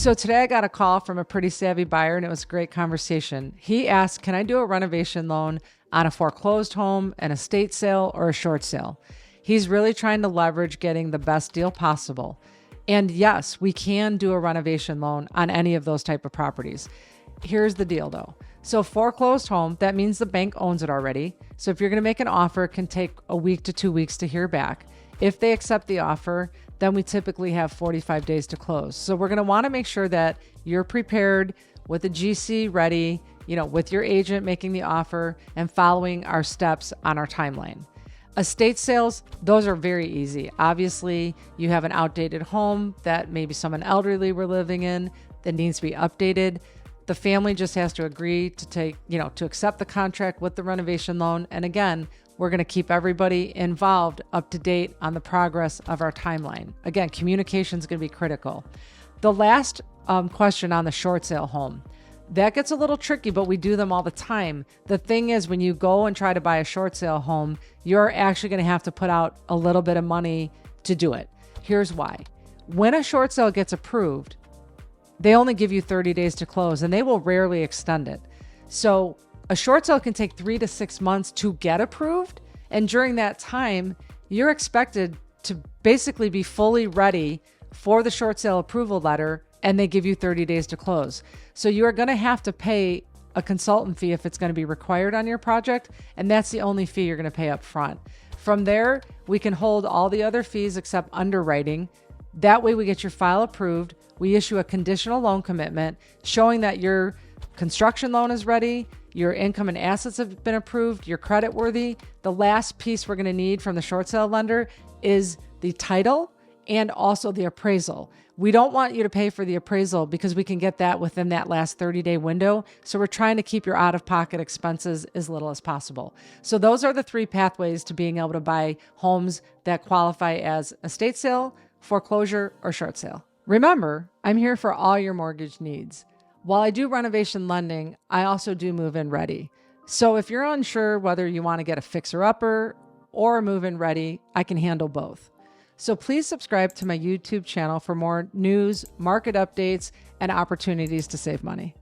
So today I got a call from a pretty savvy buyer and it was a great conversation. He asked, can I do a renovation loan on a foreclosed home, an estate sale, or a short sale? He's really trying to leverage getting the best deal possible. And yes, we can do a renovation loan on any of those type of properties. Here's the deal though. So foreclosed home, that means the bank owns it already. So if you're going to make an offer, it can take a week to 2 weeks to hear back. If they accept the offer, then we typically have 45 days to close. So we're going to want to make sure that you're prepared with a GC ready, with your agent making the offer and following our steps on our timeline. Estate sales, those are very easy. Obviously, you have an outdated home that maybe someone elderly were living in that needs to be updated. The family just has to agree to to accept the contract with the renovation loan. And again, we're going to keep everybody involved up to date on the progress of our timeline. Again, communication is going to be critical. The last question on the short sale home, that gets a little tricky, but we do them all the time. The thing is, when you go and try to buy a short sale home, you're actually going to have to put out a little bit of money to do it. Here's why. When a short sale gets approved, they only give you 30 days to close and they will rarely extend it. So a short sale can take 3 to 6 months to get approved. And during that time, you're expected to basically be fully ready for the short sale approval letter, and they give you 30 days to close. So you are going to have to pay a consultant fee if it's going to be required on your project. And that's the only fee you're going to pay up front. From there, we can hold all the other fees except underwriting. That way we get your file approved. We issue a conditional loan commitment showing that your construction loan is ready, your income and assets have been approved, you're credit worthy. The last piece we're going to need from the short sale lender is the title and also the appraisal. We don't want you to pay for the appraisal because we can get that within that last 30-day window. So we're trying to keep your out-of-pocket expenses as little as possible. So those are the 3 pathways to being able to buy homes that qualify as estate sale, foreclosure, or short sale. Remember, I'm here for all your mortgage needs. While I do renovation lending, I also do move-in ready. So if you're unsure whether you want to get a fixer-upper or a move-in ready, I can handle both. So please subscribe to my YouTube channel for more news, market updates, and opportunities to save money.